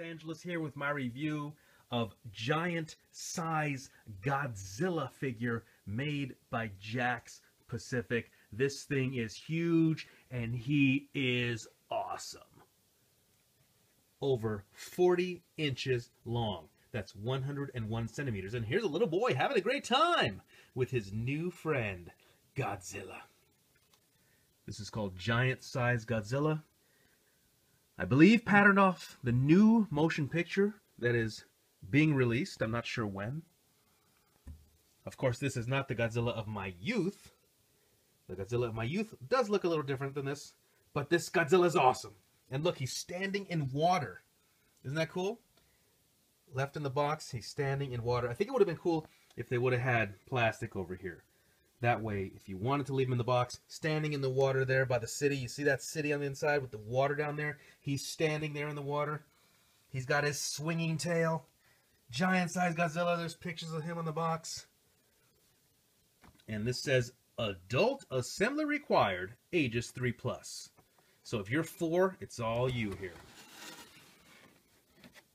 Angeles here with my review of Giant Size Godzilla figure made by Jakks Pacific. This thing is huge and he is awesome. Over 40 inches long. That's 101 centimeters. And here's a little boy having a great time with his new friend, Godzilla. This is called Giant Size Godzilla. I believe patterned off the new motion picture that is being released. I'm not sure when. Of course, this is not the Godzilla of my youth. The Godzilla of my youth does look a little different than this, but this Godzilla is awesome. And look, he's standing in water. Isn't that cool? Left in the box, he's standing in water. I think it would have been cool if they would have had plastic over here. That way, if you wanted to leave him in the box, standing in the water there by the city, you see that city on the inside with the water down there? He's standing there in the water. He's got his swinging tail. Giant Size Godzilla, there's pictures of him on the box. And this says, adult assembly required, ages 3+. So if you're 4, it's all you here.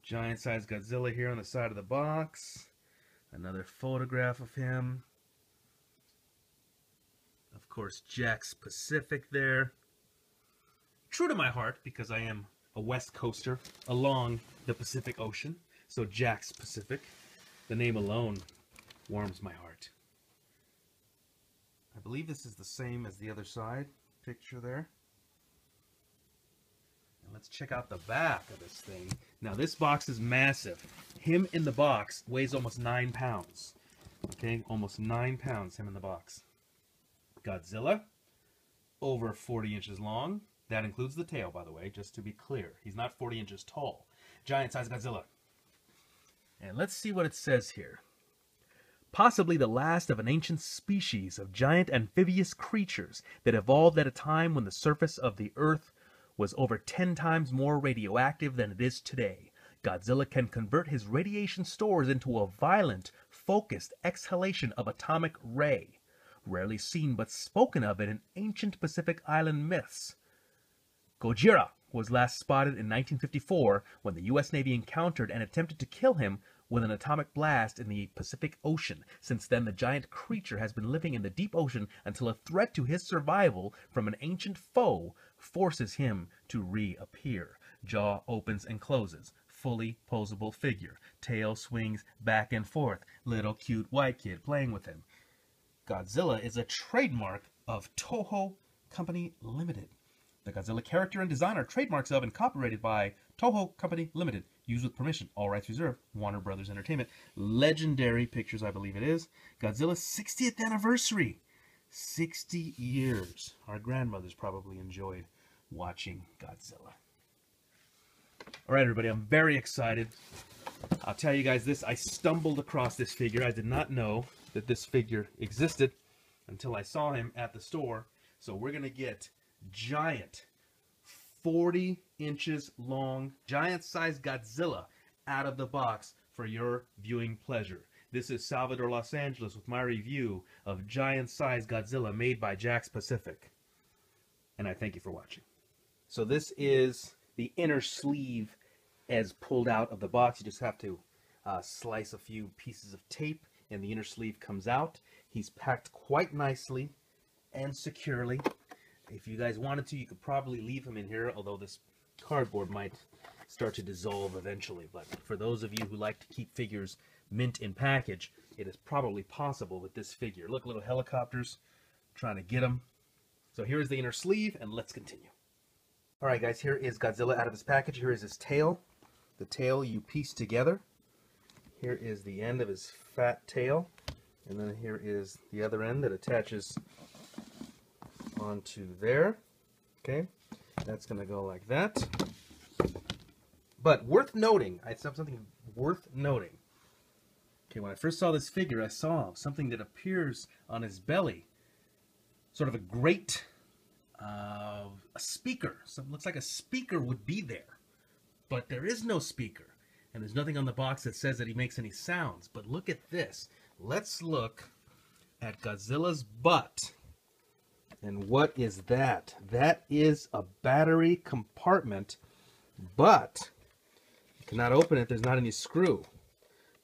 Giant Size Godzilla here on the side of the box. Another photograph of him. Of course, Jakks Pacific there. True to my heart, because I am a West Coaster along the Pacific Ocean. So Jakks Pacific, the name alone warms my heart. I believe this is the same as the other side picture there. And let's check out the back of this thing. Now this box is massive. Him in the box weighs almost 9 pounds. Okay, almost 9 pounds, him in the box. Godzilla, over 40 inches long. That includes the tail, by the way, just to be clear. He's not 40 inches tall. Giant Size Godzilla. And let's see what it says here. Possibly the last of an ancient species of giant amphibious creatures that evolved at a time when the surface of the Earth was over 10 times more radioactive than it is today. Godzilla can convert his radiation stores into a violent, focused exhalation of atomic ray. Rarely seen but spoken of in ancient Pacific Island myths. Gojira was last spotted in 1954 when the U.S. Navy encountered and attempted to kill him with an atomic blast in the Pacific Ocean. Since then, the giant creature has been living in the deep ocean until a threat to his survival from an ancient foe forces him to reappear. Jaw opens and closes. Fully posable figure. Tail swings back and forth. Little cute white kid playing with him. Godzilla is a trademark of Toho Company Limited. The Godzilla character and design are trademarks of and copyrighted by Toho Company Limited. Used with permission. All rights reserved. Warner Brothers Entertainment. Legendary Pictures, I believe it is. Godzilla's 60th anniversary. 60 years. Our grandmothers probably enjoyed watching Godzilla. All right, everybody. I'm very excited. I'll tell you guys this. I stumbled across this figure. I did not know that this figure existed until I saw him at the store. So we're going to get giant 40 inches long Giant Size Godzilla out of the box for your viewing pleasure. This is Salvador, Los Angeles with my review of Giant Size Godzilla made by Jakks Pacific. And I thank you for watching. So this is the inner sleeve as pulled out of the box. You just have to slice a few pieces of tape and the inner sleeve comes out. He's packed quite nicely and securely. If you guys wanted to, you could probably leave him in here, although this cardboard might start to dissolve eventually. But for those of you who like to keep figures mint in package, it is probably possible with this figure. Look, little helicopters trying to get him. So here is the inner sleeve, and let's continue. All right, guys, here is Godzilla out of his package. Here is his tail. The tail you piece together. Here is the end of his fat tail, and then here is the other end that attaches onto there. Okay, that's going to go like that. But worth noting, I have something worth noting. Okay, when I first saw this figure, I saw something that appears on his belly, sort of a grate, a speaker. So it looks like a speaker would be there, but there is no speaker. And there's nothing on the box that says that he makes any sounds. But look at this. Let's look at Godzilla's butt. And what is that? That is a battery compartment. But Cannot open it, there's not any screw.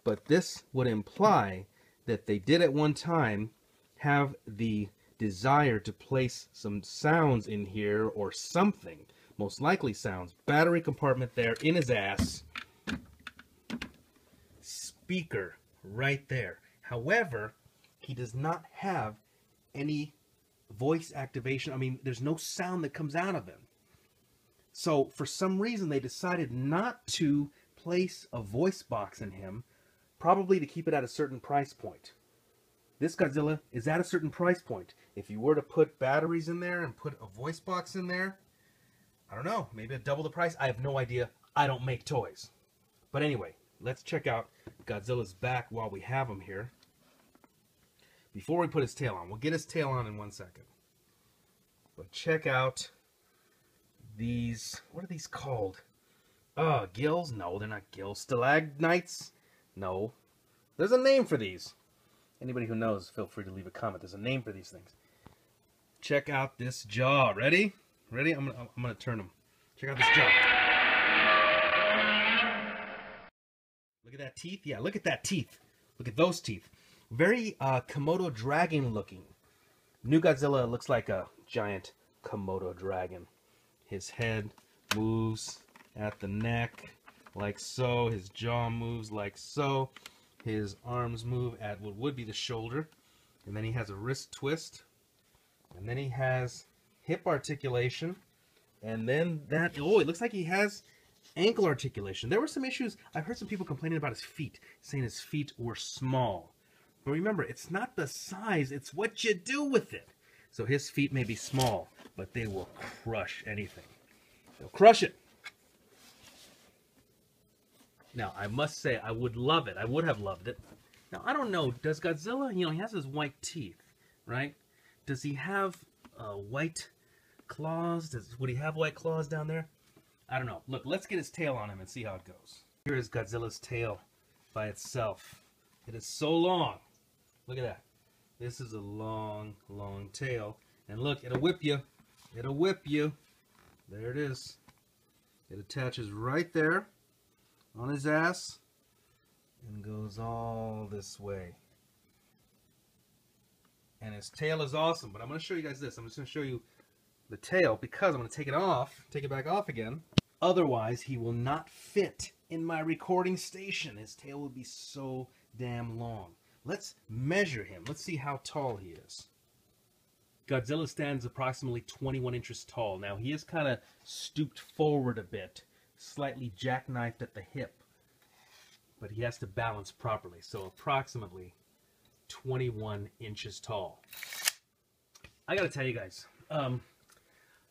But this would imply that they did at one time have the desire to place some sounds in here or something. Most likely sounds. Battery compartment there in his ass. Speaker right there. However, he does not have any voice activation. I mean, there's no sound that comes out of him. So for some reason they decided not to place a voice box in him, probably to keep it at a certain price point. This Godzilla is at a certain price point. If you were to put batteries in there and put a voice box in there, I don't know, maybe at double the price. I have no idea. I don't make toys. But anyway, let's check out Godzilla's back while we have him here. Before we put his tail on. We'll get his tail on in 1 second. But check out these, what are these called? Gills? No, they're not gills. Stalagmites? No. There's a name for these. Anybody who knows, feel free to leave a comment. There's a name for these things. Check out this jaw. Ready? Ready? I'm gonna turn them. Check out this jaw. Look at that teeth. Yeah, look at that teeth. Look at those teeth. Very Komodo dragon looking. New Godzilla looks like a giant Komodo dragon. His head moves at the neck like so. His jaw moves like so. His arms move at what would be the shoulder. And then he has a wrist twist. And then he has hip articulation. And then that, oh, it looks like he has ankle articulation. There were some issues. I've heard some people complaining about his feet, saying his feet were small. But remember, it's not the size, it's what you do with it. So his feet may be small, but they will crush anything. They'll crush it. Now, I must say, I would love it. I would have loved it. Now, I don't know. Does Godzilla, you know, he has his white teeth, right? Does he have white claws? Would he have white claws down there? I don't know. Look, let's get his tail on him and see how it goes. Here is Godzilla's tail by itself. It is so long. Look at that. This is a long, long tail. And look, it'll whip you. It'll whip you. There it is. It attaches right there on his ass and goes all this way. And his tail is awesome. But I'm going to show you guys this. I'm just going to show you the tail because I'm going to take it off, take it back off again. Otherwise, he will not fit in my recording station. His tail will be so damn long. Let's measure him. Let's see how tall he is. Godzilla stands approximately 21 inches tall. Now, he is kind of stooped forward a bit, slightly jackknifed at the hip, but he has to balance properly. So approximately 21 inches tall. I gotta tell you guys, I'm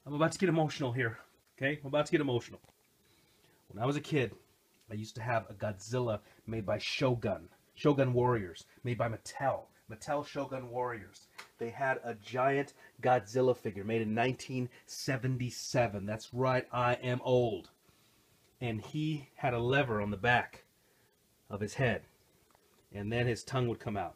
about to get emotional here. Okay, I'm about to get emotional. When I was a kid, I used to have a Godzilla made by Shogun Warriors, made by Mattel Shogun Warriors. They had a giant Godzilla figure made in 1977. That's right, I am old. And he had a lever on the back of his head, and then his tongue would come out.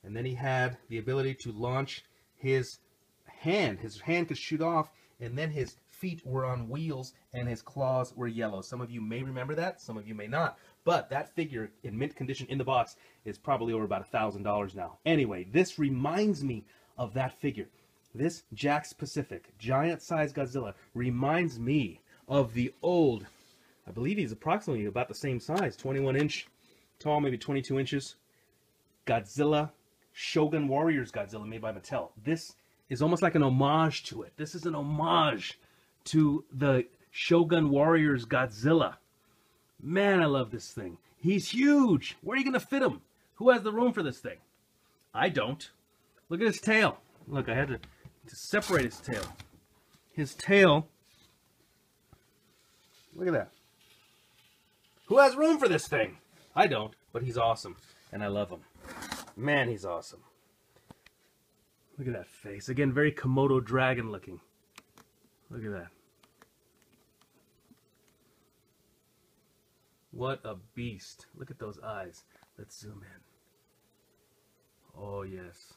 And then he had the ability to launch his hand. His hand could shoot off, and then his feet were on wheels, and his claws were yellow. Some of you may remember that, some of you may not. But that figure, in mint condition in the box, is probably over about $1,000 now. Anyway, this reminds me of that figure. This Jakks Pacific, Giant Size Godzilla, reminds me of the old, I believe he's approximately about the same size, 21 inch tall, maybe 22 inches, Godzilla, Shogun Warriors Godzilla made by Mattel. This is almost like an homage to it. This is an homage to the Shogun Warriors Godzilla. Man, I love this thing. He's huge. Where are you going to fit him? Who has the room for this thing? I don't. Look at his tail. Look, I had to separate his tail. His tail. Look at that. Who has room for this thing? I don't, but he's awesome, and I love him. Man, he's awesome. Look at that face. Again, very Komodo dragon looking. Look at that. What a beast. Look at those eyes. Let's zoom in. Oh, yes.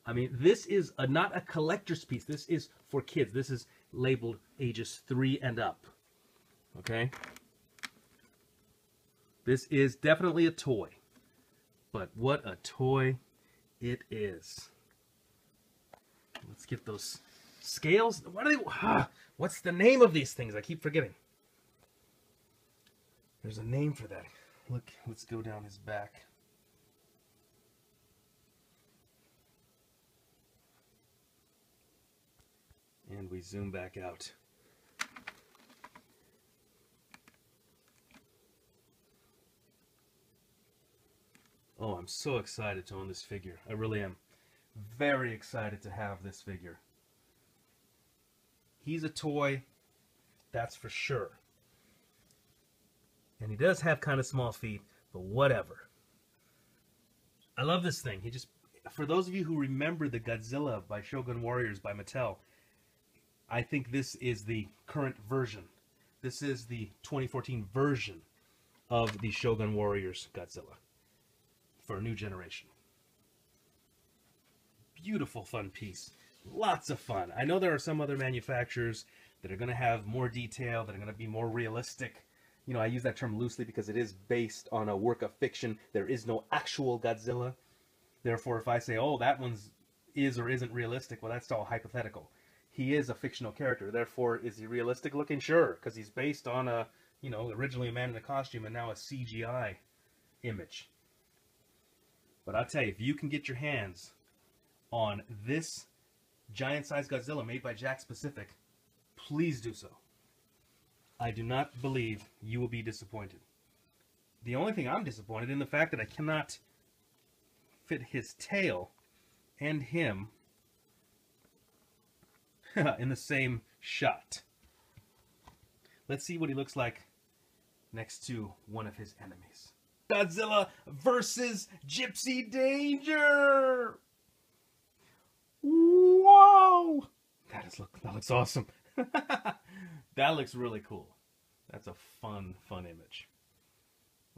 I mean, this is not a collector's piece. This is for kids. This is labeled ages 3 and up. Okay? This is definitely a toy. But what a toy it is. Let's get those scales. What are they? What's the name of these things? I keep forgetting. There's a name for that. Look, let's go down his back. And we zoom back out. Oh, I'm so excited to own this figure. I really am. Very excited to have this figure. He's a toy, that's for sure. And he does have kind of small feet, but whatever. I love this thing. He just, for those of you who remember the Godzilla by Shogun Warriors by Mattel, I think this is the current version. This is the 2014 version of the Shogun Warriors Godzilla for a new generation. Beautiful, fun piece. Lots of fun. I know there are some other manufacturers that are going to have more detail, that are going to be more realistic. You know, I use that term loosely because it is based on a work of fiction. There is no actual Godzilla. Therefore, if I say, oh, that one's is or isn't realistic, well, that's all hypothetical. He is a fictional character. Therefore, is he realistic looking? Sure, because he's based on a, you know, originally a man in a costume and now a CGI image. But I'll tell you, if you can get your hands on this Giant Size Godzilla made by Jakks Pacific, please do so. I do not believe you will be disappointed. The only thing I'm disappointed in the fact that I cannot fit his tail and him in the same shot. Let's see what he looks like next to one of his enemies. Godzilla versus Gypsy Danger! Whoa! That looks awesome. That looks really cool. That's a fun image.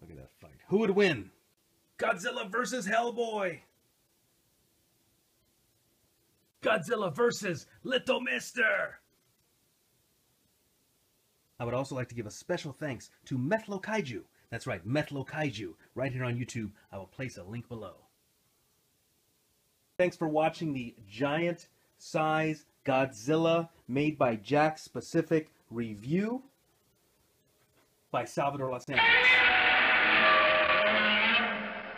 Look at that fight. Who would win? Godzilla versus Hellboy. Godzilla versus Little Mister. I would also like to give a special thanks to Methlo Kaiju. That's right, Methlo Kaiju. Right here on YouTube. I will place a link below. Thanks for watching the Giant Size Godzilla made by Jakks Pacific review by Salvador Los Angeles.